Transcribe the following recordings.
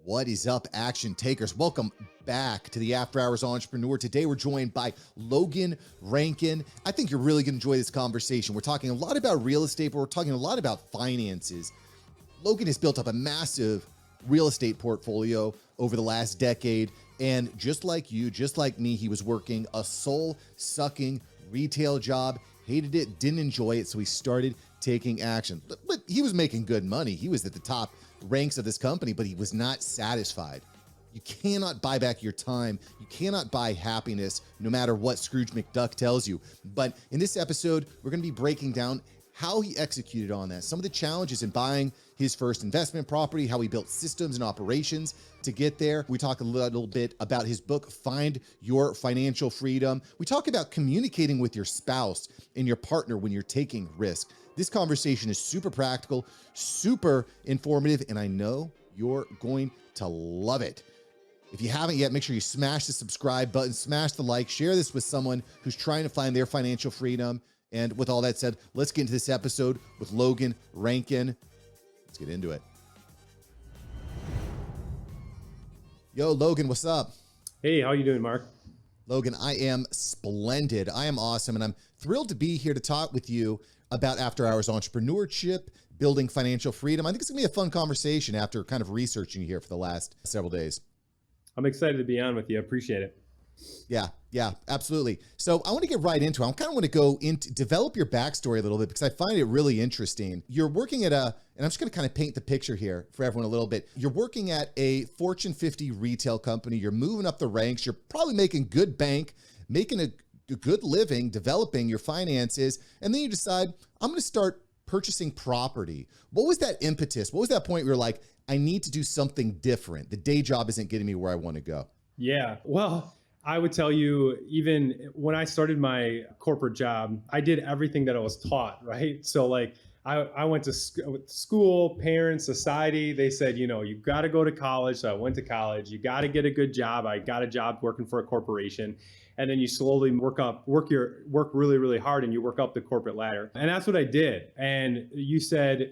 What is up, action takers? Welcome back to the After Hours Entrepreneur. Today, we're joined by Logan Rankin. I think you're really going to enjoy this conversation. We're talking a lot about real estate, but we're talking a lot about finances. Logan has built up a massive real estate portfolio over the last decade. And just like you, just like me, he was working a soul-sucking retail job, hated it, didn't enjoy it, so he started taking action. But he was making good money. He was at the top ranks of this company, but he was not satisfied. You cannot buy back your time. You cannot buy happiness, no matter what Scrooge McDuck tells you. But in this episode, we're going to be breaking down how he executed on that, some of the challenges in buying his first investment property, how he built systems and operations to get there. We talk a little bit about his book, Find Your Financial Freedom. We talk about communicating with your spouse and your partner when you're taking risk. This conversation is super practical, super informative, and I know you're going to love it. If you haven't yet, make sure you smash the subscribe button, smash the like, share this with someone who's trying to find their financial freedom. And with all that said, let's get into this episode with Logan Rankin. Let's get into it. Yo, Logan, what's up? Hey, how you doing, Mark? Logan, I am splendid. I am awesome. And I'm thrilled to be here to talk with you about after hours entrepreneurship, building financial freedom. I think it's gonna be a fun conversation after kind of researching you here for the last several days. I'm excited to be on with you. I appreciate it. Yeah, absolutely. So I want to get right into it. I kind of want to go into develop your backstory a little bit because I find it really interesting. You're working at and I'm just going to kind of paint the picture here for everyone a little bit. You're working at a Fortune 50 retail company. You're moving up the ranks. You're probably making good bank, making a good living, developing your finances. And then you decide, I'm going to start purchasing property. What was that impetus? What was that point where you're like, I need to do something different? The day job isn't getting me where I want to go. Yeah, well, I would tell you, even when I started my corporate job, I did everything that I was taught, right? So like I went to school, parents, society, they said, you got to go to college. So I went to college. You got to get a good job. I got a job working for a corporation. And then you slowly work really, really hard and you work up the corporate ladder. And that's what I did. And you said,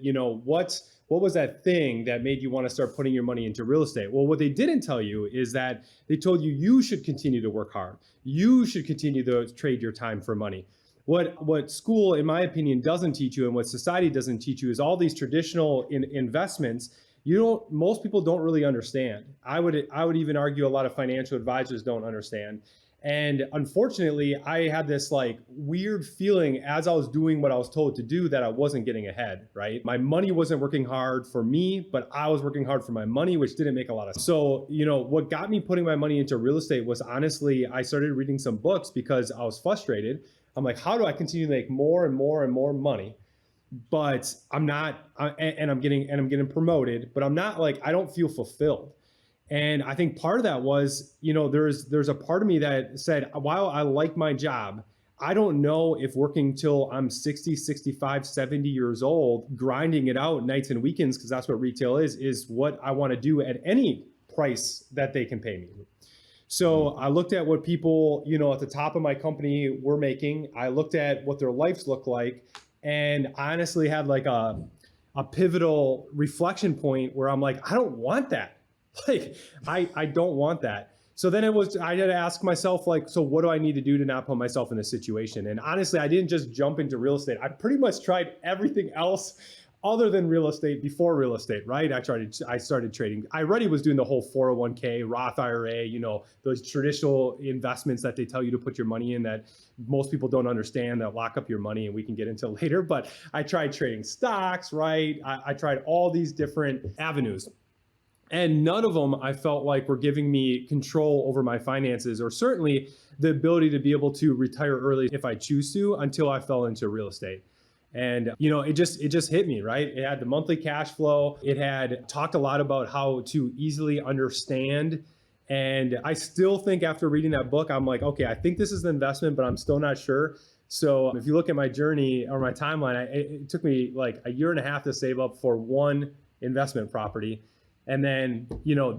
what was that thing that made you want to start putting your money into real estate? Well, what they didn't tell you is that they told you should continue to work hard. You should continue to trade your time for money. What school, in my opinion, doesn't teach you and what society doesn't teach you is all these traditional investments. Most people don't really understand. I would even argue a lot of financial advisors don't understand. And unfortunately, I had this like weird feeling as I was doing what I was told to do that I wasn't getting ahead, right? My money wasn't working hard for me, but I was working hard for my money, which didn't make a lot of sense. So, what got me putting my money into real estate was honestly, I started reading some books because I was frustrated. I'm like, how do I continue to make more and more and more money? But I'm not, and I'm getting promoted, but I'm not like, I don't feel fulfilled. And I think part of that was, there's a part of me that said, while I like my job, I don't know if working till I'm 60, 65, 70 years old, grinding it out nights and weekends, because that's what retail is what I want to do at any price that they can pay me. So I looked at what people, at the top of my company were making. I looked at what their lives looked like. And I honestly had like a pivotal reflection point where I'm like, I don't want that. Like, I don't want that. So then I had to ask myself, like, so what do I need to do to not put myself in this situation? And honestly, I didn't just jump into real estate. I pretty much tried everything else other than real estate before real estate, right? I started trading. I already was doing the whole 401k, Roth IRA, those traditional investments that they tell you to put your money in that most people don't understand, that lock up your money, and we can get into later. But I tried trading stocks, right? I tried all these different avenues. And none of them I felt like were giving me control over my finances, or certainly the ability to be able to retire early if I choose to, until I fell into real estate. And, it just hit me, right? It had the monthly cash flow. It had talked a lot about how to easily understand. And I still think after reading that book, I'm like, okay, I think this is an investment, but I'm still not sure. So if you look at my journey or my timeline, it took me like a year and a half to save up for one investment property. And then,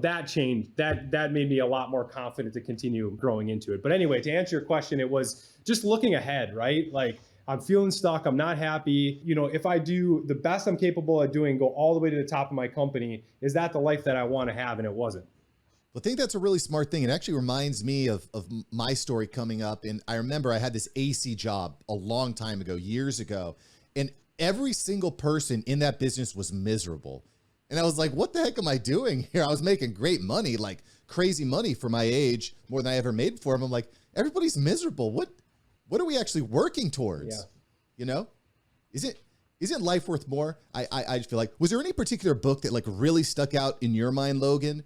that changed. That made me a lot more confident to continue growing into it. But anyway, to answer your question, it was just looking ahead, right? Like I'm feeling stuck. I'm not happy. If I do the best I'm capable of doing, go all the way to the top of my company, is that the life that I want to have? And it wasn't. Well, I think that's a really smart thing. It actually reminds me of my story coming up. And I remember I had this AC job a long time ago, years ago, and every single person in that business was miserable. And I was like, what the heck am I doing here? I was making great money, like crazy money for my age, more than I ever made for them. I'm like, everybody's miserable. What are we actually working towards? Yeah. You know, isn't life worth more? I feel like, was there any particular book that like really stuck out in your mind, Logan?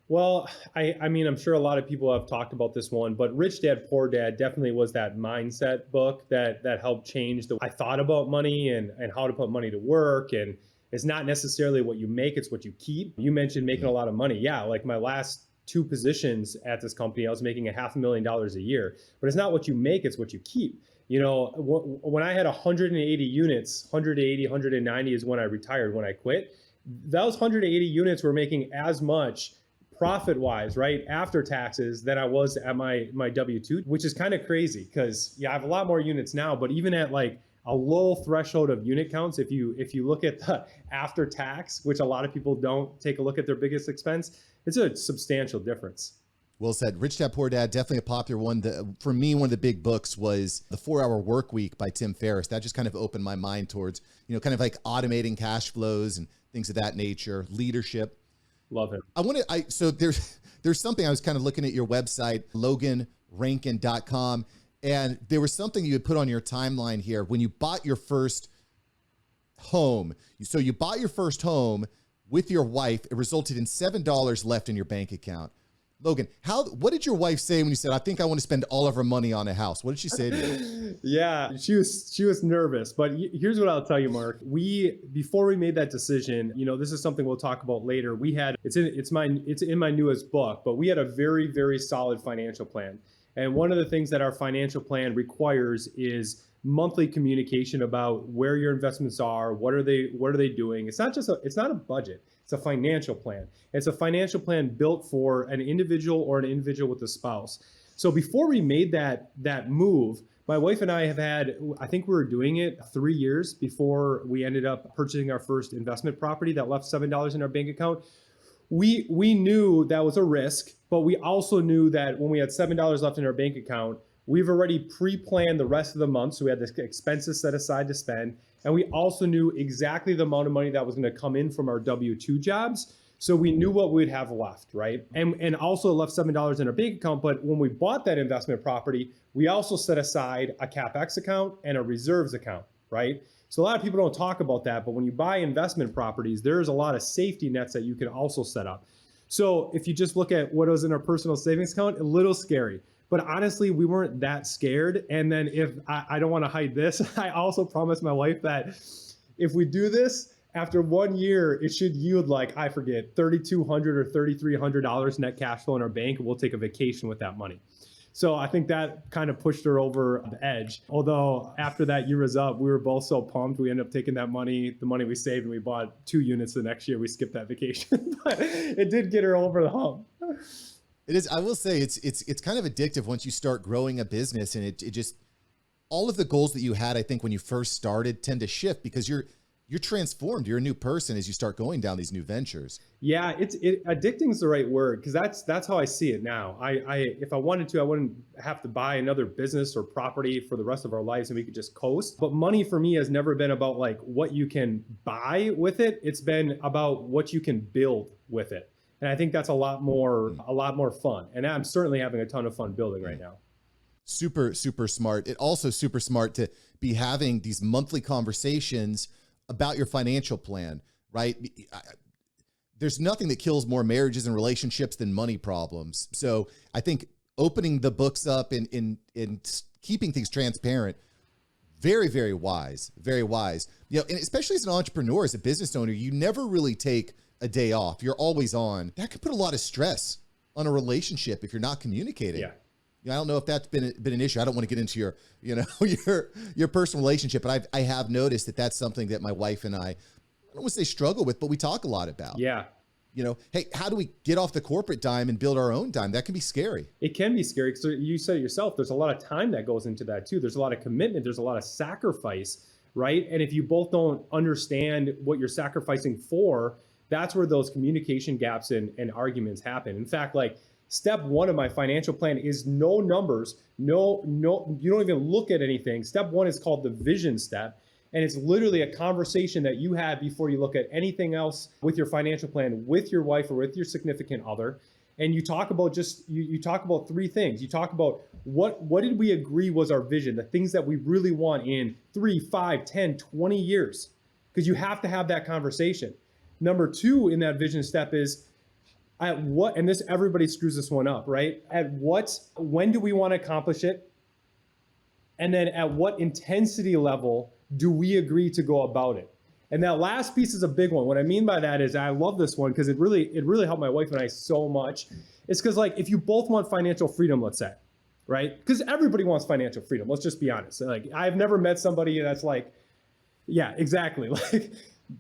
Well, I mean, I'm sure a lot of people have talked about this one, but Rich Dad, Poor Dad definitely was that mindset book that helped change the way I thought about money and how to put money to work. And it's not necessarily what you make, it's what you keep. You mentioned making a lot of money. Yeah, like my last 2 positions at this company, I was making $500,000 a year, but it's not what you make, it's what you keep. When I had 180 units, 180, 190 is when I retired, when I quit. Those 180 units were making as much profit wise, right, after taxes than I was at my W-2, which is kind of crazy because I have a lot more units now, but even at like a low threshold of unit counts, if you look at the after tax, which a lot of people don't take a look at their biggest expense, it's a substantial difference. Well said. Rich Dad, Poor Dad, definitely a popular one. For me, one of the big books was The 4-Hour Work Week by Tim Ferriss. That just kind of opened my mind towards, kind of like automating cash flows and things of that nature, leadership. Love him. So there's something I was kind of looking at your website, loganrankin.com, and there was something you had put on your timeline here when you bought your first home. So you bought your first home with your wife. It resulted in $7 left in your bank account. Logan, what did your wife say when you said, I think I want to spend all of our money on a house? What did she say to you? Yeah, she was nervous, but here's what I'll tell you, Mark. Before we made that decision, this is something we'll talk about later. It's in my newest book, but we had a very, very solid financial plan. And one of the things that our financial plan requires is monthly communication about where your investments are, what are they doing. It's not a budget. It's a financial plan. It's a financial plan built for an individual or an individual with a spouse. So before we made that move, my wife and I I think we were doing it 3 years before we ended up purchasing our first investment property that left $7 in our bank account. We knew that was a risk, but we also knew that when we had $7 left in our bank account, we've already pre-planned the rest of the month. So we had the expenses set aside to spend. And we also knew exactly the amount of money that was going to come in from our W-2 jobs. So we knew what we'd have left, right? And also left $7 in our bank account. But when we bought that investment property, we also set aside a CapEx account and a reserves account, right? So a lot of people don't talk about that. But when you buy investment properties, there's a lot of safety nets that you can also set up. So if you just look at what was in our personal savings account, a little scary. But honestly, we weren't that scared. And then if I don't want to hide this, I also promised my wife that if we do this, after 1 year, it should yield like, I forget, $3,200 or $3,300 net cash flow in our bank. And we'll take a vacation with that money. So I think that kind of pushed her over the edge. Although after that year was up, we were both so pumped. We ended up taking the money we saved, and we bought 2 units the next year. We skipped that vacation, but it did get her over the hump. It is. I will say it's kind of addictive once you start growing a business, and it just, all of the goals that you had, I think when you first started, tend to shift because you're transformed. You're a new person as you start going down these new ventures. Yeah, addicting is the right word because that's how I see it now. If I wanted to, I wouldn't have to buy another business or property for the rest of our lives, and we could just coast. But money for me has never been about like what you can buy with it. It's been about what you can build with it. And I think that's a lot more fun. And I'm certainly having a ton of fun building right now. Super, super smart. It also super smart to be having these monthly conversations about your financial plan, right? There's nothing that kills more marriages and relationships than money problems. So I think opening the books up and keeping things transparent, very, very wise, very wise. And especially as an entrepreneur, as a business owner, you never really take a day off. You're always on. That could put a lot of stress on a relationship if you're not communicating. Yeah. I don't know if that's been an issue. I don't want to get into your personal relationship, but I have noticed that that's something that my wife and I don't want to say struggle with, but we talk a lot about. Yeah. hey, how do we get off the corporate dime and build our own dime? That can be scary. It can be scary because you said it yourself, there's a lot of time that goes into that too. There's a lot of commitment. There's a lot of sacrifice, right? And if you both don't understand what you're sacrificing for, that's where those communication gaps and arguments happen. In fact, like step one of my financial plan is no numbers, no, you don't even look at anything. Step one is called the vision step. And it's literally a conversation that you have before you look at anything else with your financial plan, with your wife or with your significant other. And you talk about you talk about three things. You talk about what did we agree was our vision, the things that we really want in 3, 5, 10, 20 years, because you have to have that conversation. Number two in that vision step is at what, and this, everybody screws this one up, right? When do we want to accomplish it? And then at what intensity level do we agree to go about it? And that last piece is a big one. What I mean by that is I love this one because it really helped my wife and I so much. It's because like if you both want financial freedom, let's say, right? Because everybody wants financial freedom. Let's just be honest. Like I've never met somebody that's like, yeah, exactly. Like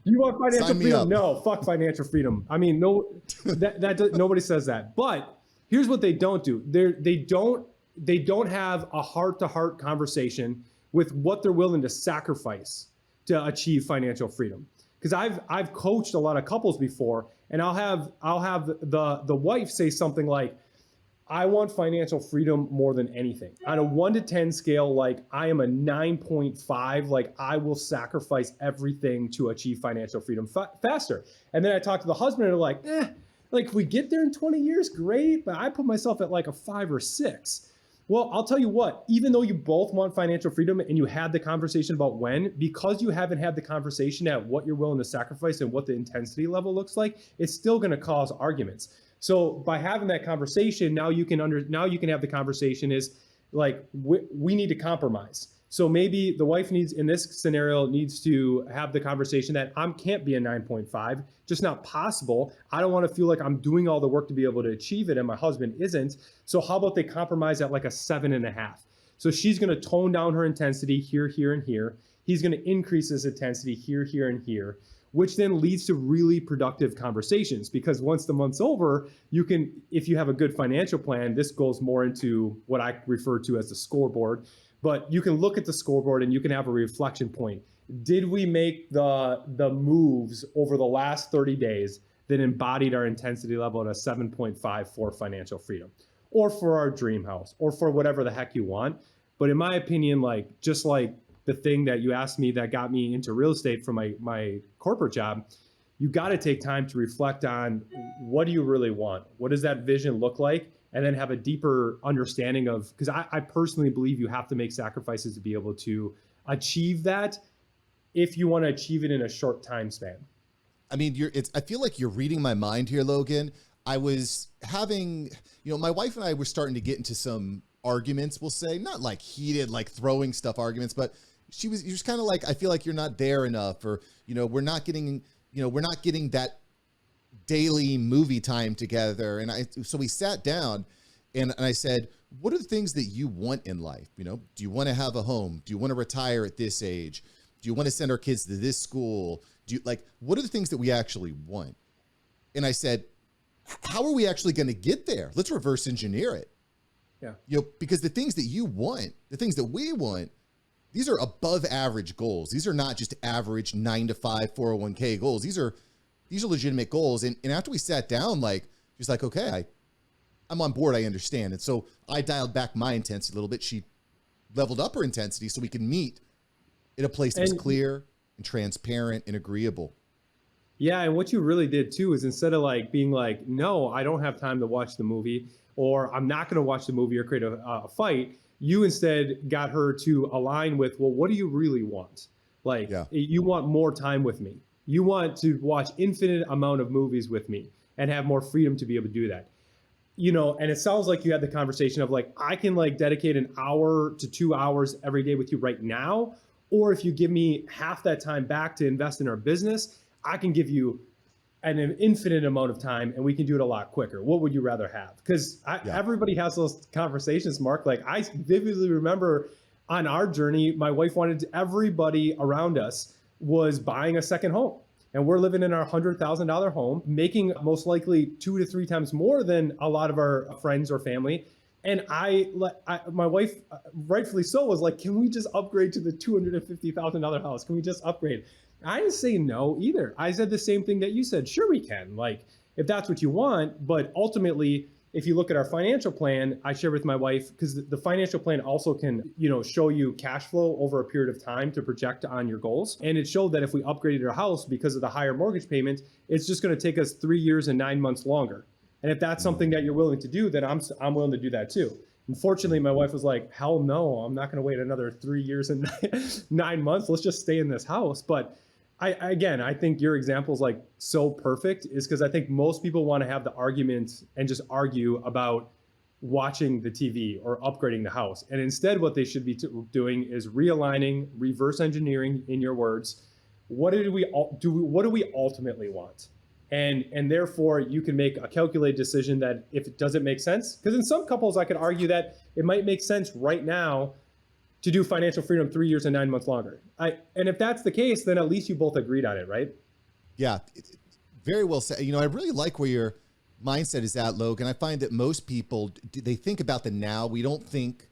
you want financial freedom? No, fuck financial freedom. I mean, no, nobody says that. But here's what they don't do. They don't have a heart-to-heart conversation with what they're willing to sacrifice to achieve financial freedom. Because I've coached a lot of couples before, and I'll have the wife say something like, I want financial freedom more than anything. On a 1 to 10 scale, like I am a 9.5, like I will sacrifice everything to achieve financial freedom faster. And then I talk to the husband and they're like, like if we get there in 20 years, great. But I put myself at like a 5 or 6. Well, I'll tell you what, even though you both want financial freedom and you had the conversation about when, because you haven't had the conversation at what you're willing to sacrifice and what the intensity level looks like, it's still going to cause arguments. So by having that conversation, now you can have the conversation is like, we need to compromise. So maybe the wife in this scenario needs to have the conversation that I can't be a 9.5, just not possible. I don't want to feel like I'm doing all the work to be able to achieve it and my husband isn't. So how about they compromise at like a 7.5? So she's going to tone down her intensity here, here, and here. He's going to increase his intensity here, here, and here, which then leads to really productive conversations. Because once the month's over, if you have a good financial plan, this goes more into what I refer to as the scoreboard. But you can look at the scoreboard and you can have a reflection point. Did we make the moves over the last 30 days that embodied our intensity level at a 7.5 for financial freedom, or for our dream house, or for whatever the heck you want? But in my opinion, like just like the thing that you asked me that got me into real estate from my corporate job, you got to take time to reflect on what do you really want? What does that vision look like? And then have a deeper understanding of, because I personally believe you have to make sacrifices to be able to achieve that if you want to achieve it in a short time span. I mean, I feel like you're reading my mind here, Logan. I was having, my wife and I were starting to get into some arguments, we'll say, not like heated, like throwing stuff arguments, but she was kind of like, I feel like you're not there enough, or, we're not getting that daily movie time together. And so we sat down and I said, what are the things that you want in life? Do you want to have a home? Do you want to retire at this age? Do you want to send our kids to this school? What are the things that we actually want? And I said, how are we actually going to get there? Let's reverse engineer it. Yeah. Because the things that you want, the things that we want, these are above average goals. These are not just average 9 to 5 401k goals. These are legitimate goals. And after we sat down, she's like, okay, I'm on board. I understand. And so I dialed back my intensity a little bit. She leveled up her intensity so we can meet in a place that's clear and transparent and agreeable. Yeah. And what you really did too is instead of being like, no, I don't have time to watch the movie, or I'm not going to watch the movie or create a fight, you instead got her to align with, well, what do you really want? You want more time with me. You want to watch infinite amount of movies with me and have more freedom to be able to do that. And it sounds like you had the conversation of I can dedicate an hour to 2 hours every day with you right now. Or if you give me half that time back to invest in our business, I can give you an infinite amount of time and we can do it a lot quicker. What would you rather have? Because everybody has those conversations, Mark. I vividly remember on our journey, my wife wanted everybody around us was buying a second home. And we're living in our $100,000 home, making most likely 2 to 3 times more than a lot of our friends or family. And my wife, rightfully so, was like, can we just upgrade to the $250,000 house? Can we just upgrade? I didn't say no either. I said the same thing that you said. Sure, we can. Like, if that's what you want. But ultimately, if you look at our financial plan, I share with my wife, because the financial plan also can, show you cash flow over a period of time to project on your goals. And it showed that if we upgraded our house because of the higher mortgage payments, it's just going to take us 3 years and 9 months longer. And if that's something that you're willing to do, then I'm willing to do that too. Unfortunately, my wife was like, hell no, I'm not going to wait another 3 years and 9 months. Let's just stay in this house. But I think your example is like so perfect, is because I think most people want to have the argument and just argue about watching the TV or upgrading the house. And instead, what they should be doing is realigning, reverse engineering, in your words. What do we ultimately want? And therefore, you can make a calculated decision that if it doesn't make sense, because in some couples, I could argue that it might make sense right now to do financial freedom 3 years and 9 months longer. And if that's the case, then at least you both agreed on it, right? Yeah, very well said. I really like where your mindset is at, Logan. I find that most people, they think about the now. We don't think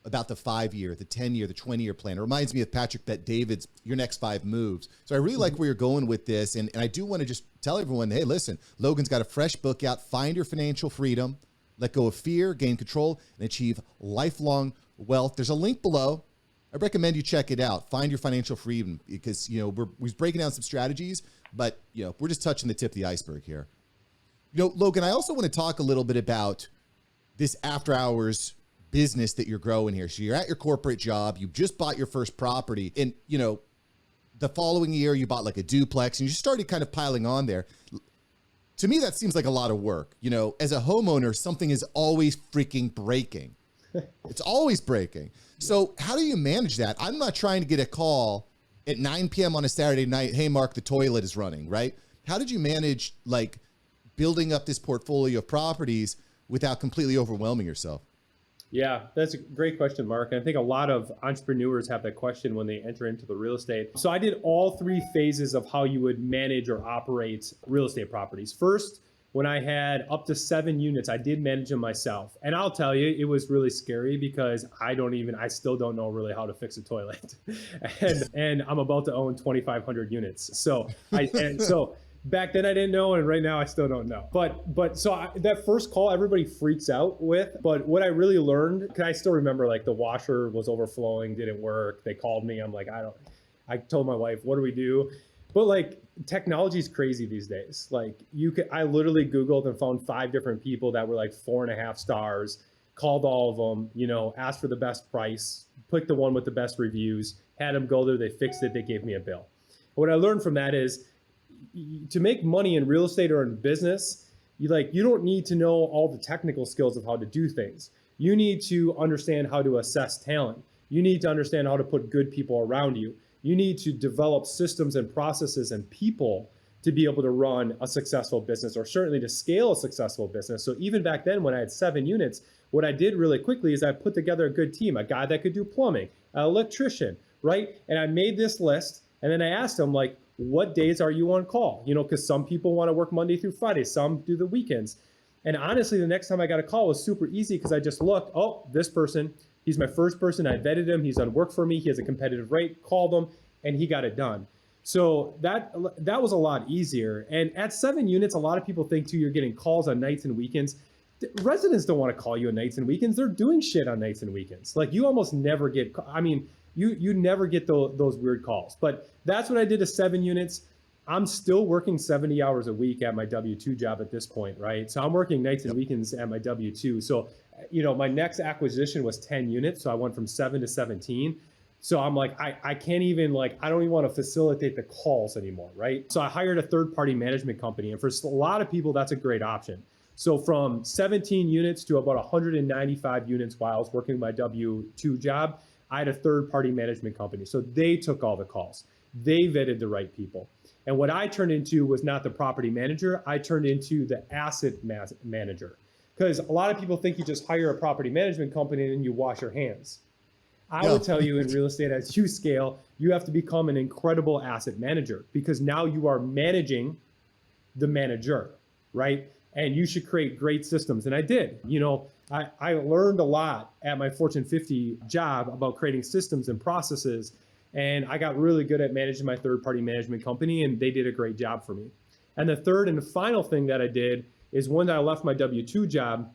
about the 5-year, the 10-year, the 20-year plan. It reminds me of Patrick Bet-David's Your Next 5 Moves. So I really like where you're going with this. And I do want to just tell everyone, hey, listen, Logan's got a fresh book out, Find Your Financial Freedom, Let Go of Fear, Gain Control, and Achieve Lifelong Wealth. There's a link below. I recommend you check it out. Find Your Financial Freedom, because, we're breaking down some strategies, but, we're just touching the tip of the iceberg here. Logan, I also want to talk a little bit about this after hours business that you're growing here. So you're at your corporate job, you just bought your first property, and, the following year you bought like a duplex and you just started kind of piling on there. To me, that seems like a lot of work. As a homeowner, something is always freaking breaking. It's always breaking. So how do you manage that? I'm not trying to get a call at 9 p.m. on a Saturday night. Hey, Mark, the toilet is running, right? How did you manage like building up this portfolio of properties without completely overwhelming yourself? Yeah, that's a great question, Mark. And I think a lot of entrepreneurs have that question when they enter into the real estate. So I did all 3 phases of how you would manage or operate real estate properties. First, when I had up to 7 units, I did manage them myself. And I'll tell you, it was really scary because I still don't know really how to fix a toilet. and I'm about to own 2,500 units. So back then I didn't know, and right now I still don't know. That first call, everybody freaks out with. But what I really learned, because I still remember, like, the washer was overflowing, didn't work. They called me. I'm like, I told my wife, what do we do? But like, technology is crazy these days. Like, I literally Googled and found 5 different people that were like 4.5 stars, called all of them, asked for the best price, picked the one with the best reviews, had them go there, they fixed it, they gave me a bill. What I learned from that is, to make money in real estate or in business, you don't need to know all the technical skills of how to do things. You need to understand how to assess talent. You need to understand how to put good people around you. You need to develop systems and processes and people to be able to run a successful business, or certainly to scale a successful business. So even back then, when I had 7 units, what I did really quickly is I put together a good team, a guy that could do plumbing, an electrician, right? And I made this list, and then I asked them, like, what days are you on call? Because some people want to work Monday through Friday, some do the weekends. And honestly, the next time I got a call was super easy, because I just looked, oh, this person, he's my first person. I vetted him. He's done work for me. He has a competitive rate. Called him, and he got it done. So that was a lot easier. And at 7 units, a lot of people think too, you're getting calls on nights and weekends. Residents don't want to call you on nights and weekends. They're doing shit on nights and weekends. Like, you almost never get, you never get those weird calls. But that's what I did to 7 units. I'm still working 70 hours a week at my W-2 job at this point, right? So I'm working nights and weekends at my W-2. So, my next acquisition was 10 units. So I went from 7 to 17. So I'm like, I can't even, I don't even want to facilitate the calls anymore, right? So I hired a third-party management company. And for a lot of people, that's a great option. So from 17 units to about 195 units while I was working my W-2 job, I had a third-party management company. So they took all the calls. They vetted the right people. And what I turned into was not the property manager. I turned into the asset manager. Because a lot of people think you just hire a property management company and then you wash your hands. I would tell you in real estate, as you scale, you have to become an incredible asset manager, because now you are managing the manager, right? And you should create great systems. And I did. I learned a lot at my Fortune 50 job about creating systems and processes. And I got really good at managing my third-party management company, and they did a great job for me. And the third and the final thing that I did is, when I left my W-2 job,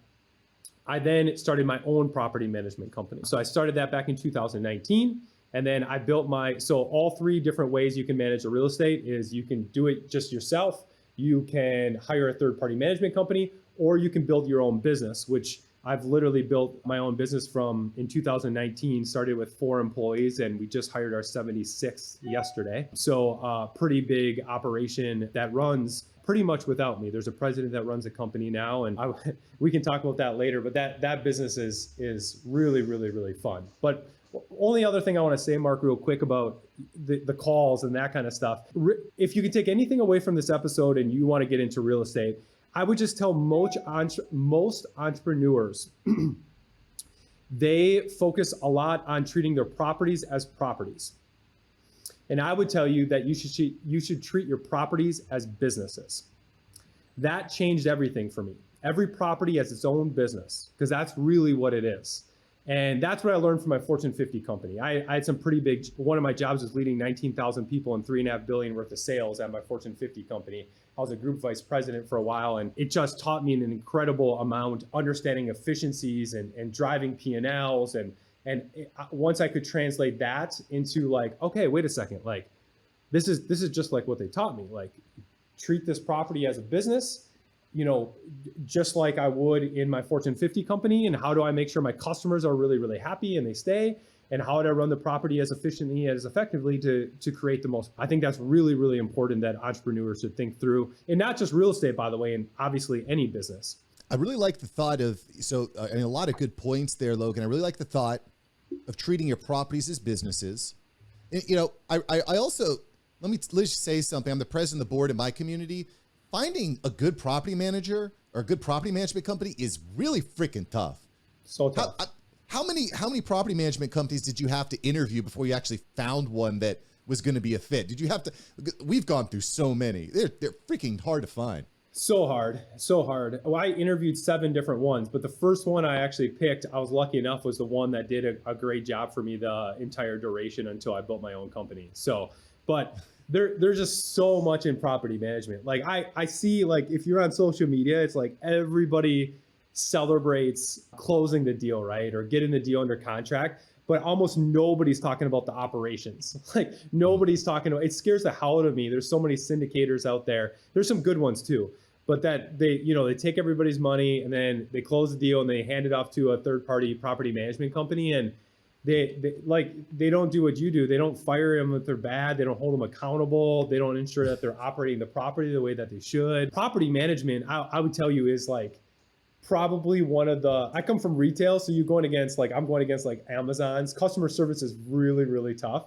I then started my own property management company. So I started that back in 2019. And then I built so all three different ways you can manage a real estate is you can do it just yourself, you can hire a third-party management company, or you can build your own business, which I've literally built my own business in 2019, started with 4 employees, and we just hired our 76th yesterday. So pretty big operation that runs pretty much without me. There's a president that runs a company now, and we can talk about that later, but that business is really, really, really fun. But only other thing I want to say, Mark, real quick about the calls and that kind of stuff. If you can take anything away from this episode and you want to get into real estate, I would just tell most entrepreneurs, they focus a lot on treating their properties as properties. And I would tell you that you should treat your properties as businesses. That changed everything for me. Every property has its own business, because that's really what it is. And that's what I learned from my Fortune 50 company. I had some pretty big, one of my jobs was leading 19,000 people and $3.5 billion worth of sales at my Fortune 50 company. I was a group vice president for a while, and it just taught me an incredible amount, understanding efficiencies and driving P&Ls. And once I could translate that into like, okay, wait a second, like this is just like what they taught me, like treat this property as a business, just like I would in my Fortune 50 company. And how do I make sure my customers are really, really happy and they stay? And how do I run the property as efficiently, as effectively to create the most? I think that's really, really important that entrepreneurs should think through, and not just real estate, by the way, and obviously any business. I really like the thought of, a lot of good points there, Logan. I really like the thought of treating your properties as businesses. And, I also, let's just say something. I'm the president of the board in my community. Finding a good property manager or a good property management company is really freaking tough. So tough. How many property management companies did you have to interview before you actually found one that was going to be a fit? Did you have to? We've gone through so many. They're freaking hard to find. So hard. Well, I interviewed 7 different ones, but the first one I actually picked, I was lucky enough, was the one that did a great job for me the entire duration until I built my own company. So, but there's just so much in property management. Like I see, like if you're on social media, it's like everybody celebrates closing the deal, right? Or getting the deal under contract, but almost nobody's talking about the operations. Like nobody's talking about, it scares the hell out of me. There's so many syndicators out there. There's some good ones too, but that they take everybody's money and then they close the deal and they hand it off to a third-party property management company, and they don't do what you do. They don't fire them if they're bad. They don't hold them accountable. They don't ensure that they're operating the property the way that they should. Property management, I would tell you, is like probably one of the, I come from retail, so I'm going against like Amazon's. Customer service is really, really tough.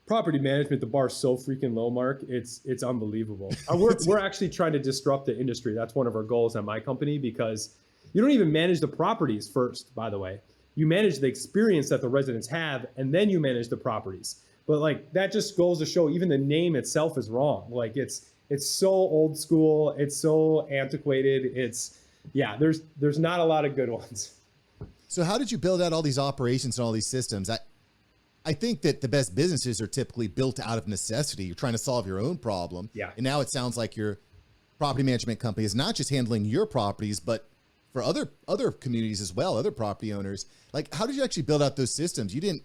Property management, the bar's so freaking low, Mark. It's unbelievable. We're actually trying to disrupt the industry. That's one of our goals at my company, because you don't even manage the properties first, by the way. You manage the experience that the residents have, and then you manage the properties. But like that just goes to show, even the name itself is wrong. Like it's so old school. It's so antiquated. There's not a lot of good ones. So how did you build out all these operations and all these systems? I think that the best businesses are typically built out of necessity. You're trying to solve your own problem. Yeah. And now it sounds like your property management company is not just handling your properties, but for other communities as well, other property owners. Like, how did you actually build out those systems? You didn't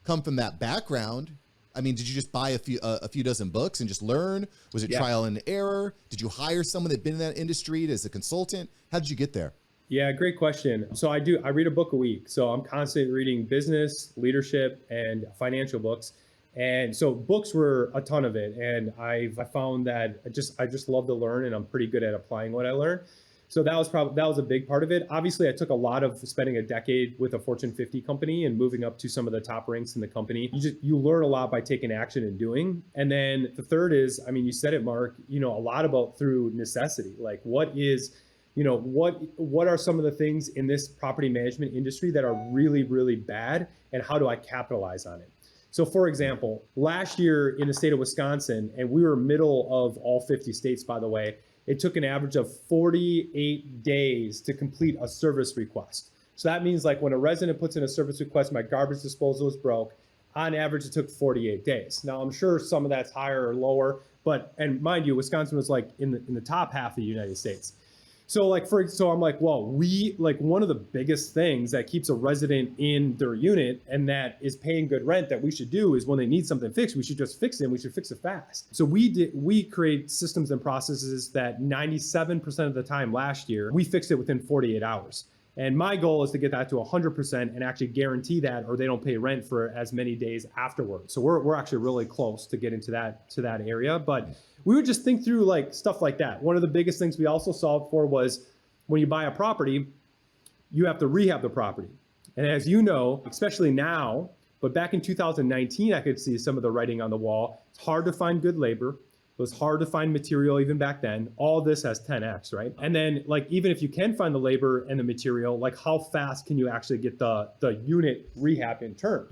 come from that background. I mean, did you just buy a few dozen books and just learn? Was it trial and error? Did you hire someone that'd been in that industry as a consultant? How did you get there? Yeah, great question. So I read a book a week. So I'm constantly reading business, leadership, and financial books. And so books were a ton of it. And I found that I just love to learn, and I'm pretty good at applying what I learn. So that was a big part of it. Obviously, I took a lot of spending a decade with a Fortune 50 company and moving up to some of the top ranks in the company. You learn a lot by taking action and doing. And then the third is, I mean, you said it, Mark, a lot about through necessity. Like what are some of the things in this property management industry that are really, really bad, and how do I capitalize on it? So for example, last year in the state of Wisconsin, and we were middle of all 50 states, by the way, it took an average of 48 days to complete a service request. So that means like when a resident puts in a service request, my garbage disposal is broke, on average, it took 48 days. Now, I'm sure some of that's higher or lower, and mind you, Wisconsin was like in the top half of the United States. So I'm like, well, one of the biggest things that keeps a resident in their unit and that is paying good rent that we should do is when they need something fixed, we should just fix it. And we should fix it fast. So we create systems and processes that 97% of the time last year, we fixed it within 48 hours. And my goal is to get that to 100% and actually guarantee that, or they don't pay rent for as many days afterwards. So we're actually really close to getting to that area. But we would just think through like stuff like that. One of the biggest things we also solved for was when you buy a property, you have to rehab the property. And as you know, especially now, but back in 2019, I could see some of the writing on the wall. It's hard to find good labor. It was hard to find material even back then. All this has 10x, right? And then like, even if you can find the labor and the material, like how fast can you actually get the unit rehab in turn?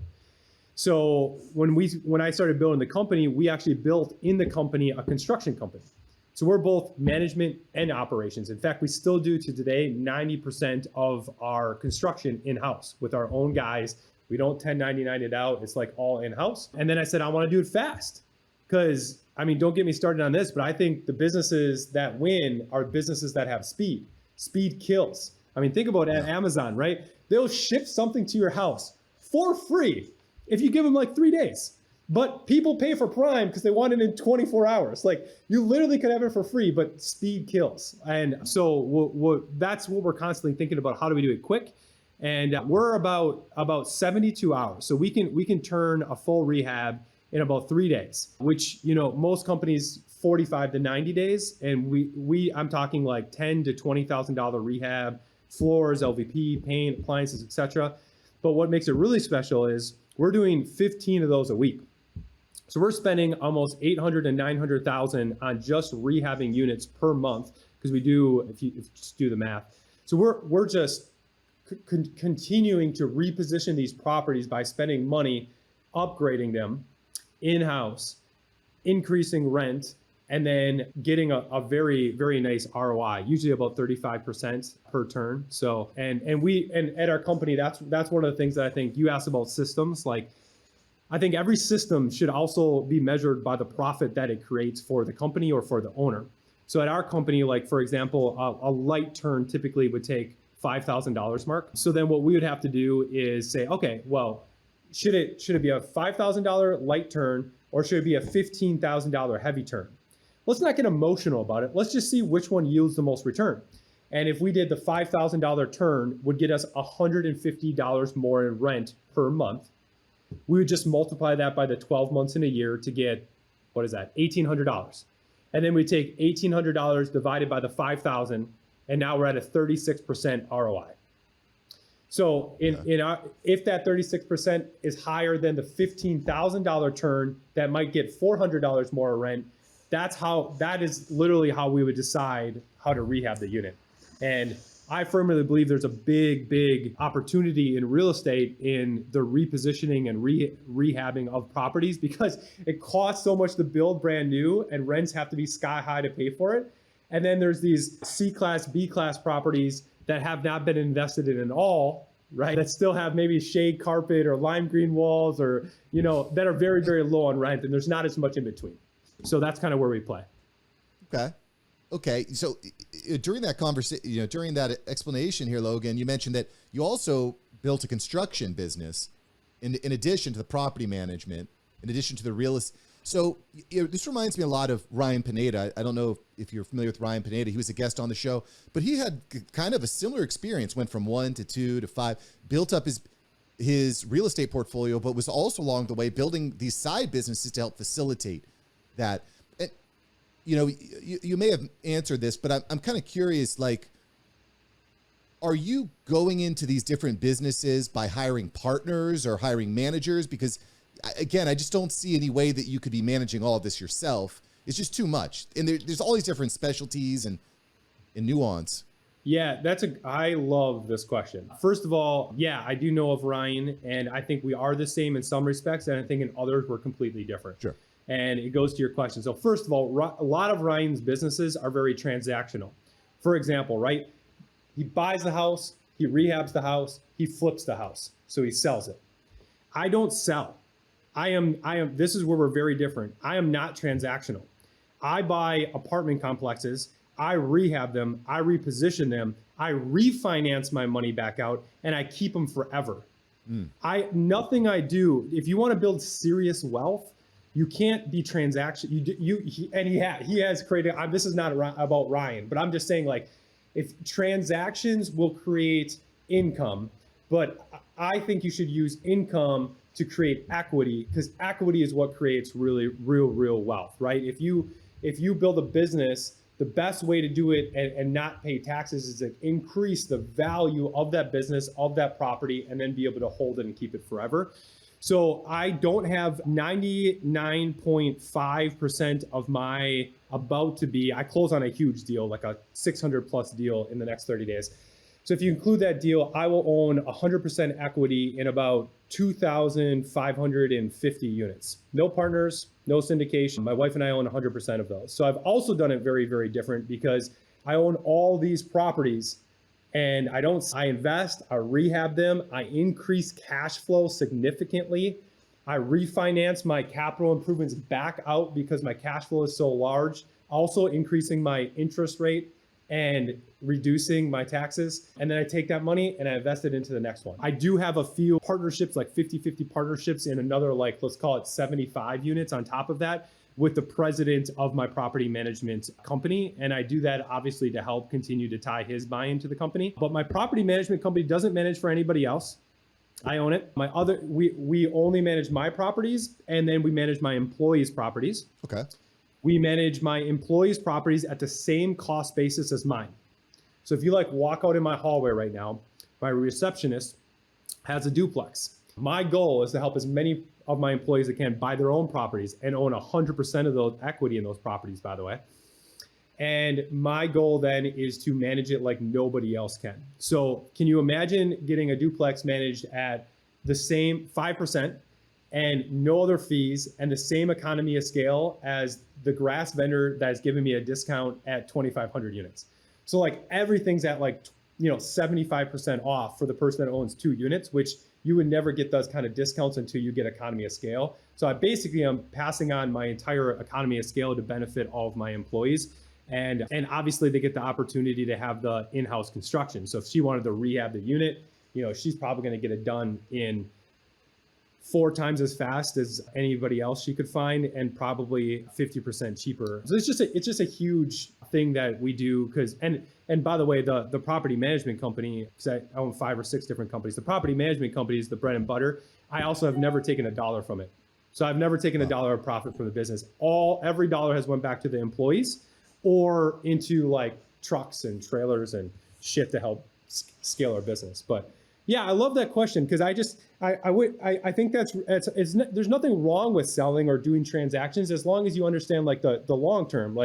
So when I started building the company, we actually built in the company a construction company. So we're both management and operations. In fact, we still do to today 90% of our construction in-house with our own guys. We don't 1099 it out. It's like all in-house. And then I said, I want to do it fast because don't get me started on this, but I think the businesses that win are businesses that have speed. Speed kills. Think about Amazon, right? They'll ship something to your house for free if you give them like 3 days. But people pay for Prime because they want it in 24 hours. Like you literally could have it for free, but speed kills. And so that's what we're constantly thinking about. How do we do it quick? And we're about 72 hours. So we can turn a full rehab in about 3 days, which, most companies 45 to 90 days. And I'm talking like $10,000 to $20,000 rehab, floors, LVP, paint, appliances, etc. But what makes it really special is we're doing 15 of those a week. So we're spending almost $800,000 to $900,000 on just rehabbing units per month because we do, if you just do the math. So we're just continuing to reposition these properties by spending money, upgrading them in-house, increasing rent, and then getting a very, very nice ROI, usually about 35% per turn. So, and at our company, that's one of the things that I think you asked about systems. Like, I think every system should also be measured by the profit that it creates for the company or for the owner. So at our company, like for example, a light turn typically would take $5,000 mark. So then what we would have to do is say, okay, well, should it be a $5,000 light turn or should it be a $15,000 heavy turn? Let's not get emotional about it. Let's just see which one yields the most return. And if we did the $5,000 turn would get us $150 more in rent per month, we would just multiply that by the 12 months in a year to get, what is that, $1,800. And then we take $1,800 divided by the 5,000, and now we're at a 36% ROI. So if that 36% is higher than the $15,000 turn that might get $400 more rent, that is literally how we would decide how to rehab the unit. And I firmly believe there's a big, big opportunity in real estate in the repositioning and rehabbing of properties because it costs so much to build brand new and rents have to be sky high to pay for it. And then there's these C-class, B-class properties that have not been invested in at all, right? That still have maybe shade carpet or lime green walls or, that are very, very low on rent and there's not as much in between. So that's kind of where we play. Okay. So during that conversation, during that explanation here, Logan, you mentioned that you also built a construction business in addition to the property management, in addition to the real estate. So this reminds me a lot of Ryan Pineda. I don't know if you're familiar with Ryan Pineda. He was a guest on the show, but he had kind of a similar experience, went from 1 to 2 to 5, built up his real estate portfolio, but was also along the way building these side businesses to help facilitate that. And, you may have answered this, but I'm kind of curious, like, are you going into these different businesses by hiring partners or hiring managers? Because again, I just don't see any way that you could be managing all of this yourself. It's just too much. And there's all these different specialties and nuance. Yeah, I love this question. First of all, yeah, I do know of Ryan, and I think we are the same in some respects, and I think in others we're completely different. Sure. And it goes to your question. So first of all, a lot of Ryan's businesses are very transactional. For example, right? He buys the house, he rehabs the house, he flips the house, so he sells it. I don't sell. This is where we're very different. I am not transactional. I buy apartment complexes, I rehab them, I reposition them, I refinance my money back out, and I keep them forever. Nothing I do, if you want to build serious wealth, you can't be transaction. He has created. This is not about Ryan, but I'm just saying, like, if transactions will create income, but I think you should use income to create equity, because equity is what creates really real wealth, right? If you build a business, the best way to do it and not pay taxes is to increase the value of that business, of that property, and then be able to hold it and keep it forever. So I don't have 99.5% of my I close on a huge deal, like a 600 plus deal in the next 30 days. So if you include that deal, I will own 100% equity in about 2,550 units. No partners, no syndication. My wife and I own 100% of those. So I've also done it very different, because I own all these properties. And I invest, I rehab them, I increase cash flow significantly. I refinance my capital improvements back out because my cash flow is so large, also increasing my interest rate and reducing my taxes. And then I take that money and I invest it into the next one. I do have a few partnerships, like 50-50 partnerships in another, like, let's call it 75 units on top of that, with the president of my property management company. And I do that obviously to help continue to tie his buy-in to the company. But my property management company doesn't manage for anybody else. I own it. We only manage my properties, and then we manage my employees' properties. Okay. We manage my employees' properties at the same cost basis as mine. So if you walk out in my hallway right now, my receptionist has a duplex. My goal is to help as many of my employees that can buy their own properties and own 100% of the equity in those properties, by the way. And my goal then is to manage it like nobody else can. So can you imagine getting a duplex managed at the same 5% and no other fees and the same economy of scale as the grass vendor that's giving me a discount at 2,500 units? So everything's at 75% off for the person that owns 2 units, which you would never get those kind of discounts until you get economy of scale. So I'm passing on my entire economy of scale to benefit all of my employees. And obviously they get the opportunity to have the in-house construction. So if she wanted to rehab the unit, she's probably going to get it done in 4 times as fast as anybody else she could find, and probably 50% cheaper. So it's just a huge thing that we do. And by the way, the property management company, because I own 5 or 6 different companies, the property management company is the bread and butter. I also have never taken a dollar from it. So I've never taken a dollar of profit from the business. Every dollar has went back to the employees or into trucks and trailers and shit to help scale our business. But yeah, I love that question, because I think there's nothing wrong with selling or doing transactions, as long as you understand the long term.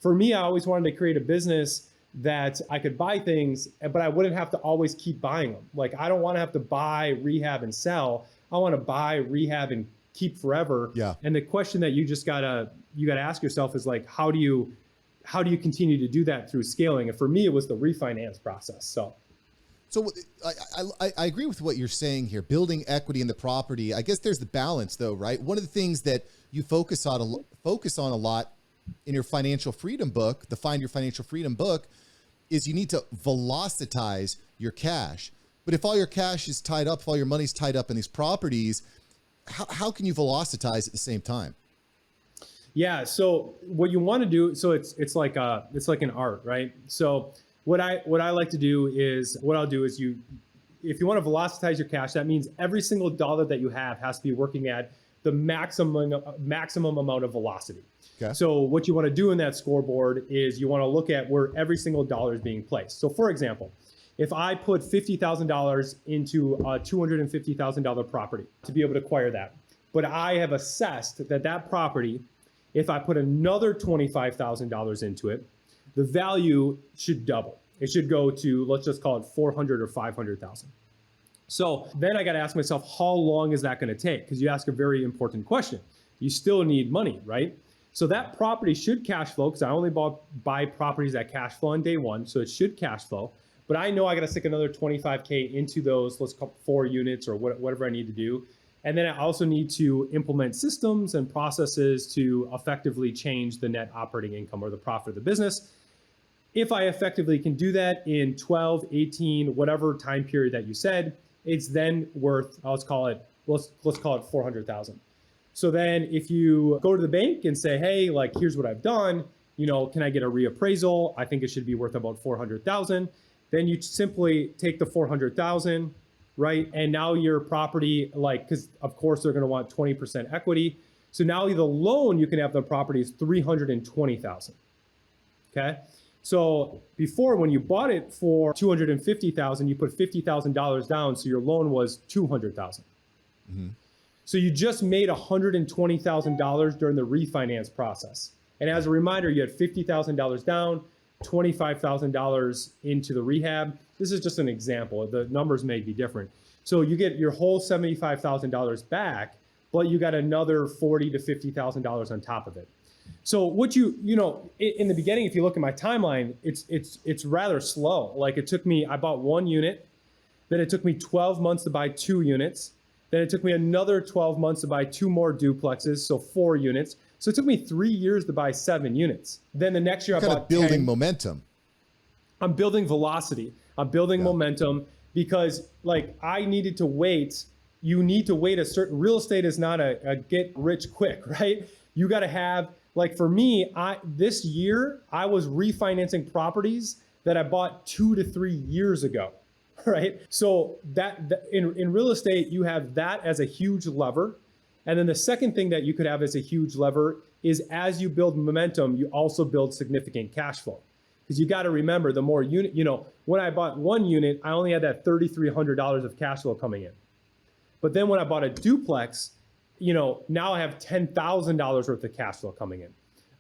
For me, I always wanted to create a business that I could buy things, but I wouldn't have to always keep buying them. I don't want to have to buy, rehab, and sell. I want to buy, rehab, and keep forever. Yeah. And the question that you gotta ask yourself is how do you continue to do that through scaling? And for me, it was the refinance process. So I agree with what you're saying here, building equity in the property. I guess there's the balance though, right? One of the things that you focus on a lot in your financial freedom book, the Find Your Financial Freedom book, is you need to velocitize your cash. But if all your cash is tied up, if all your money's tied up in these properties, how can you velocitize at the same time? Yeah. So what you want to do, so it's like an art, right? So what I like to do is, if you want to velocitize your cash, that means every single dollar that you have has to be working at the maximum amount of velocity. Okay. So what you want to do in that scoreboard is you want to look at where every single dollar is being placed. So for example, if I put $50,000 into a $250,000 property to be able to acquire that, but I have assessed that property, if I put another $25,000 into it, the value should double. It should go to, let's just call it 400 or 500,000. So then I got to ask myself, how long is that going to take? Because you ask a very important question. You still need money, right? So that property should cash flow, because I only buy properties that cash flow on day one. So it should cash flow. But I know I got to stick another 25K into those, let's call 4 units or whatever I need to do. And then I also need to implement systems and processes to effectively change the net operating income or the profit of the business. If I effectively can do that in 12, 18, whatever time period that you said, it's then worth, let's call it 400,000. So then if you go to the bank and say, hey, like, here's what I've done, can I get a reappraisal? I think it should be worth about 400,000. Then you simply take the 400,000, right? And now your property, because of course they're going to want 20% equity. So now the loan you can have the property is 320,000. Okay. So before, when you bought it for 250,000, you put $50,000 down. So your loan was 200,000. Mm-hmm. So you just made $120,000 during the refinance process. And as a reminder, you had $50,000 down, $25,000 into the rehab. This is just an example. The numbers may be different. So you get your whole $75,000 back, but you got another $40,000 to $50,000 on top of it. So what in the beginning, if you look at my timeline, it's rather slow. Like I bought 1 unit, then it took me 12 months to buy 2 units. Then it took me another 12 months to buy 2 more duplexes, so 4 units. So it took me 3 years to buy 7 units. Then the next year I bought 10. Building momentum. I'm building velocity. I'm building momentum because I needed to wait. You need to wait real estate is not a get rich quick, right? You got to have, for me, this year I was refinancing properties that I bought 2 to 3 years ago. Right. So that in real estate, you have that as a huge lever. And then the second thing that you could have as a huge lever is, as you build momentum, you also build significant cash flow. Because you got to remember, the more unit, when I bought 1 unit, I only had that $3,300 of cash flow coming in. But then when I bought a duplex, now I have $10,000 worth of cash flow coming in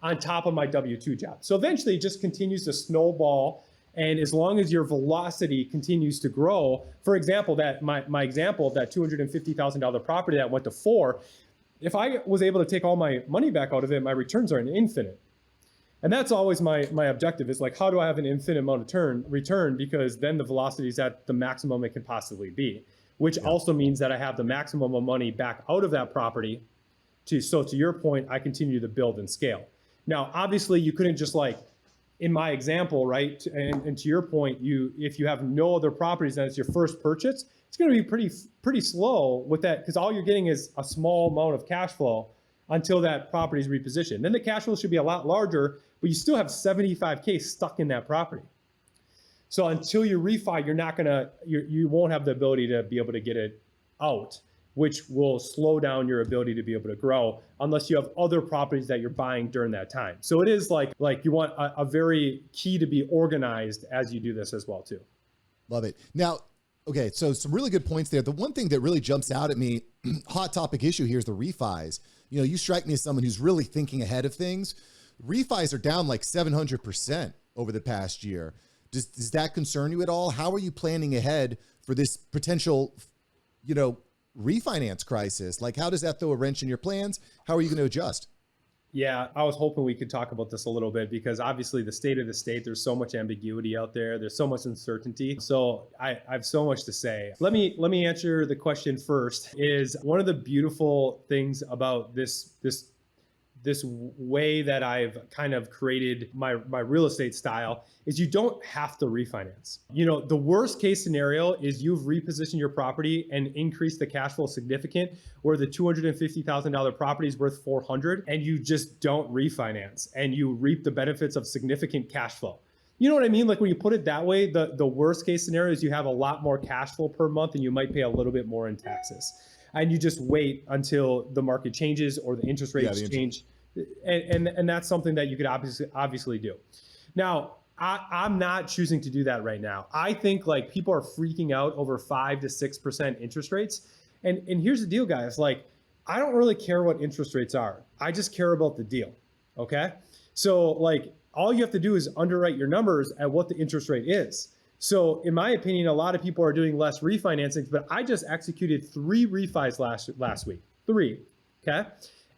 on top of my W-2 job. So eventually it just continues to snowball. And as long as your velocity continues to grow, for example, that my example of that $250,000 property that went to 4, if I was able to take all my money back out of it, my returns are infinite. And that's always my objective, is how do I have an infinite amount of return? Because then the velocity is at the maximum it can possibly be, which also means that I have the maximum of money back out of that property. So to your point, I continue to build and scale. Now, obviously, you couldn't just in my example, right? And to your point, if you have no other properties and it's your first purchase, it's going to be pretty slow with that, because all you're getting is a small amount of cash flow until that property is repositioned. Then the cash flow should be a lot larger, but you still have 75K stuck in that property. So until you refi, you won't have the ability to be able to get it out, which will slow down your ability to be able to grow unless you have other properties that you're buying during that time. So it is like you want a very key to be organized as you do this as well too. Love it. Now, okay, so some really good points there. The one thing that really jumps out at me, hot topic issue here, is the refis. You strike me as someone who's really thinking ahead of things. Refis are down 700% over the past year. Does that concern you at all? How are you planning ahead for this potential, refinance crisis? How does that throw a wrench in your plans? How are you going to adjust? Yeah, I was hoping we could talk about this a little bit, because obviously the state of the state, there's so much ambiguity out there. There's so much uncertainty. So I have so much to say. Let me answer the question first. Is one of the beautiful things about this way that I've kind of created my real estate style is you don't have to refinance. The worst case scenario is you've repositioned your property and increased the cash flow significant, where the $250,000 property is worth 400, and you just don't refinance and you reap the benefits of significant cash flow. You know what I mean? When you put it that way, the worst case scenario is you have a lot more cash flow per month and you might pay a little bit more in taxes. And you just wait until the market changes or the interest rates change. And that's something that you could obviously do. Now, I'm not choosing to do that right now. I think people are freaking out over 5 to 6% interest rates. And here's the deal, guys. I don't really care what interest rates are. I just care about the deal. Okay. So All you have to do is underwrite your numbers at what the interest rate is. So in my opinion, a lot of people are doing less refinancing, but I just executed 3 refis last week, 3, okay?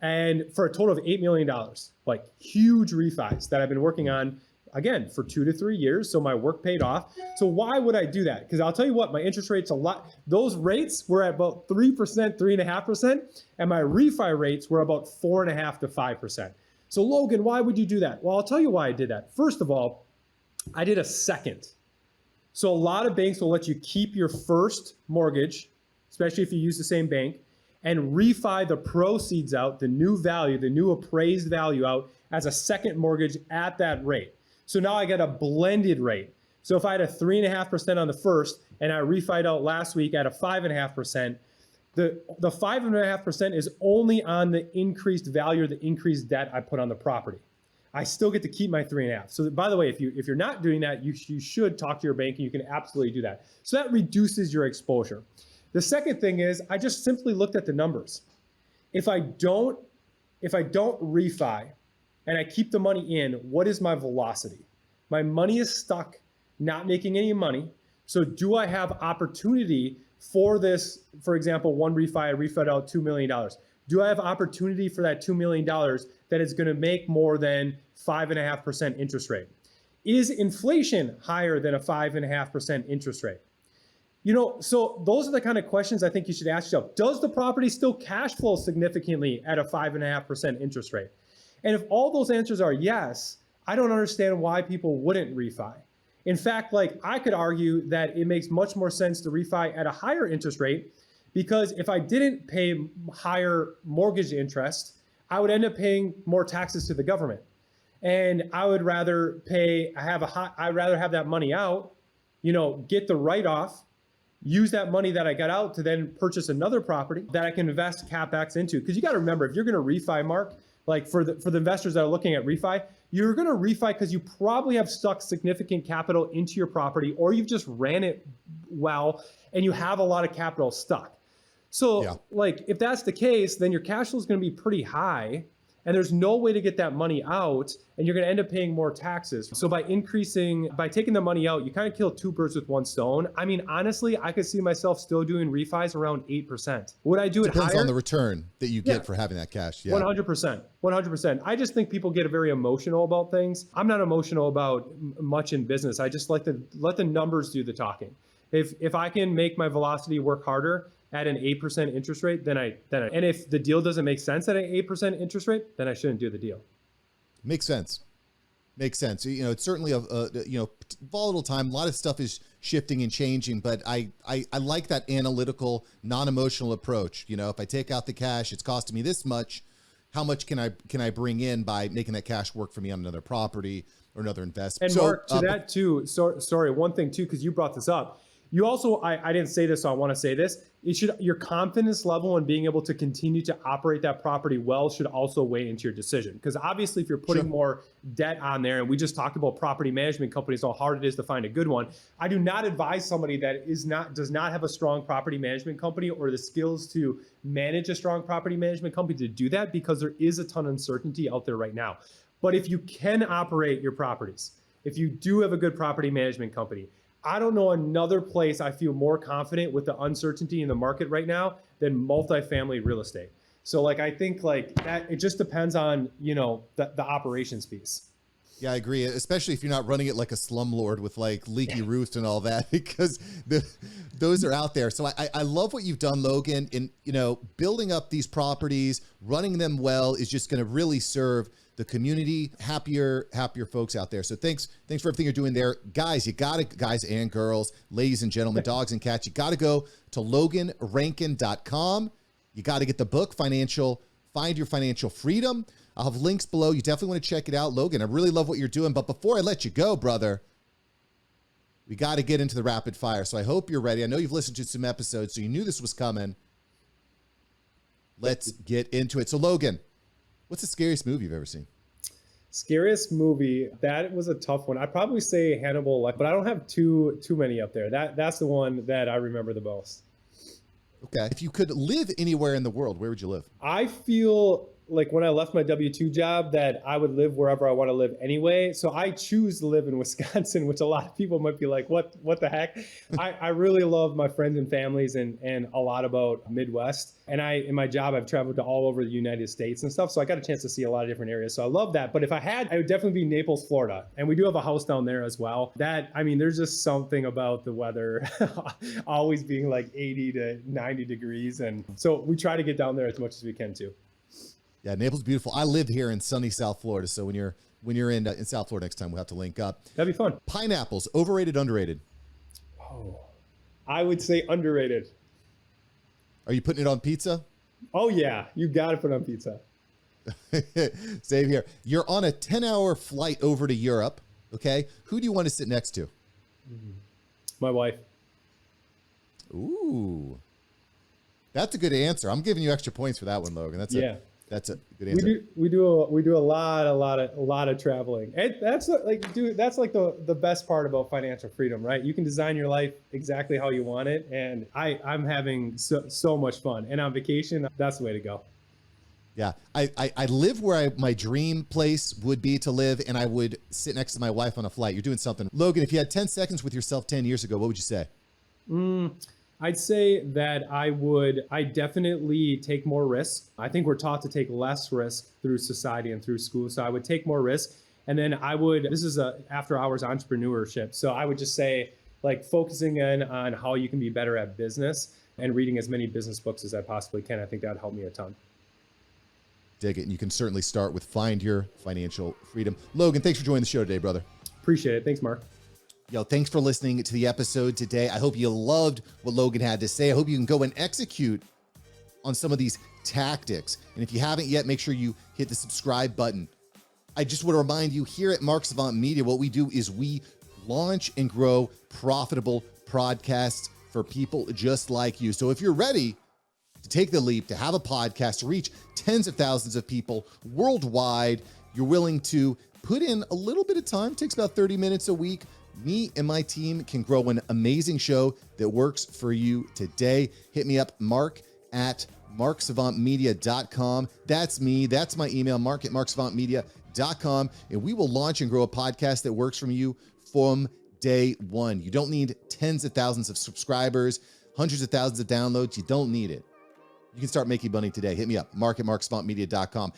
And for a total of $8 million, like huge refis that I've been working on, again, for 2 to 3 years. So my work paid off. So why would I do that? Because I'll tell you what, my interest rate's a lot. Those rates were at about 3%, 3.5%, and my refi rates were about 4.5% to 5%. So Logan, why would you do that? Well, I'll tell you why I did that. First of all, I did a second. So a lot of banks will let you keep your first mortgage, especially if you use the same bank, and refi the proceeds out, the new value, the new appraised value out as a second mortgage at that rate. So now I get a blended rate. So if I had a 3.5% on the first and I refied out last week at a 5.5%, the 5.5% is only on the increased value or the increased debt I put on the property. I still get to keep my 3.5. So by the way, if you're not doing that, you should talk to your bank and you can absolutely do that. So that reduces your exposure. The second thing is I just simply looked at the numbers. If I don't refi and I keep the money in, what is my velocity? My money is stuck, not making any money. So do I have opportunity for this? For example, one refi, I refied out $2 million. Do I have opportunity for that $2 million that is going to make more than 5.5% interest rate? Is inflation higher than a 5.5% interest rate? So those are the kind of questions I think you should ask yourself. Does the property still cash flow significantly at a 5.5% interest rate? And if all those answers are yes, I don't understand why people wouldn't refi. In fact, I could argue that it makes much more sense to refi at a higher interest rate, because if I didn't pay higher mortgage interest, I would end up paying more taxes to the government. And I would rather I'd rather have that money out, get the write-off, use that money that I got out to then purchase another property that I can invest CapEx into. Because you got to remember, if you're going to refi, Mark, for the investors that are looking at refi, you're going to refi because you probably have stuck significant capital into your property, or you've just ran it well and you have a lot of capital stuck. So if that's the case, then your cash flow is going to be pretty high and there's no way to get that money out, and you're going to end up paying more taxes. So by taking the money out, you kind of kill 2 birds with 1 stone. I mean, honestly, I could see myself still doing refis around 8%. Would I do it higher? Depends on the return that you get for having that cash. Yeah. 100%. 100%. I just think people get very emotional about things. I'm not emotional about much in business. I just like to let the numbers do the talking. If I can make my velocity work harder at an 8% interest rate, then and if the deal doesn't make sense at an 8% interest rate, then I shouldn't do the deal. Makes sense. It's certainly a volatile time. A lot of stuff is shifting and changing, but I like that analytical, non-emotional approach. If I take out the cash, it's costing me this much. How much can I bring in by making that cash work for me on another property or another investment? And Mark, to that too, sorry, one thing too, because you brought this up. You also, I didn't say this, so I want to say this. Your confidence level in being able to continue to operate that property well should also weigh into your decision. Because obviously, if you're putting more debt on there, and we just talked about property management companies, how hard it is to find a good one. I do not advise somebody that does not have a strong property management company or the skills to manage a strong property management company to do that, because there is a ton of uncertainty out there right now. But if you can operate your properties, if you do have a good property management company, I don't know another place I feel more confident with the uncertainty in the market right now than multifamily real estate. So I think that it just depends on, the operations piece. Yeah, I agree. Especially if you're not running it like a slumlord with leaky roofs and all that, because those are out there. So I love what you've done, Logan, in, building up these properties, running them well is just going to really serve the community, happier folks out there. So thanks for everything you're doing there. Guys and girls, ladies and gentlemen, dogs and cats, you got to go to loganrankin.com. You got to get the book, Find Your Financial Freedom. I'll have links below. You definitely want to check it out. Logan, I really love what you're doing. But before I let you go, brother, we got to get into the rapid fire. So I hope you're ready. I know you've listened to some episodes, so you knew this was coming. Let's get into it. So Logan, what's the scariest movie you've ever seen? Scariest movie, that was a tough one. I'd probably say Hannibal, but I don't have too many up there. That's the one that I remember the most. Okay. If you could live anywhere in the world, where would you live? I feel like when I left my W-2 job that I would live wherever I want to live anyway. So I choose to live in Wisconsin, which a lot of people might be like, what the heck? I really love my friends and families and a lot about Midwest. And in my job, I've traveled to all over the United States and stuff. So I got a chance to see a lot of different areas. So I love that. But if I had, I would definitely be Naples, Florida. And we do have a house down there as well. There's just something about the weather always being like 80 to 90 degrees. And so we try to get down there as much as we can too. Yeah, Naples is beautiful. I live here in sunny South Florida, so when you're in South Florida next time, we'll have to link up. That'd be fun. Pineapples, overrated, underrated? Oh, I would say underrated. Are you putting it on pizza? Oh yeah, you got to put it on pizza. Same here. You're on a 10-hour flight over to Europe. Okay, who do you want to sit next to? My wife. Ooh, that's a good answer. I'm giving you extra points for that one, Logan. That's a good answer. We do a lot of traveling. And that's like the best part about financial freedom, right? You can design your life exactly how you want it, and I'm having so much fun. And on vacation, that's the way to go. Yeah, I live where my dream place would be to live, and I would sit next to my wife on a flight. You're doing something. Logan, if you had 10 seconds with yourself 10 years ago, what would you say? I'd say that I definitely take more risk. I think we're taught to take less risk through society and through school. So I would take more risk. And then this is a after hours entrepreneurship. So I would just say like focusing in on how you can be better at business and reading as many business books as I possibly can. I think that'd help me a ton. Dig it. And you can certainly start with Find Your Financial Freedom. Logan, thanks for joining the show today, brother. Appreciate it. Thanks, Mark. Yo, thanks for listening to the episode today. I hope you loved what Logan had to say. I hope you can go and execute on some of these tactics. And if you haven't yet, make sure you hit the subscribe button. I just want to remind you here at Mark Savant Media, what we do is we launch and grow profitable podcasts for people just like you. So if you're ready to take the leap, to have a podcast, to reach tens of thousands of people worldwide, you're willing to put in a little bit of time, it takes about 30 minutes a week. Me and my team can grow an amazing show that works for you today. Hit me up, mark@marksavantmedia.com. That's me. That's my email, mark@marksavantmedia.com. And we will launch and grow a podcast that works for you from day one. You don't need tens of thousands of subscribers, hundreds of thousands of downloads. You don't need it. You can start making money today. Hit me up, mark@marksavantmedia.com.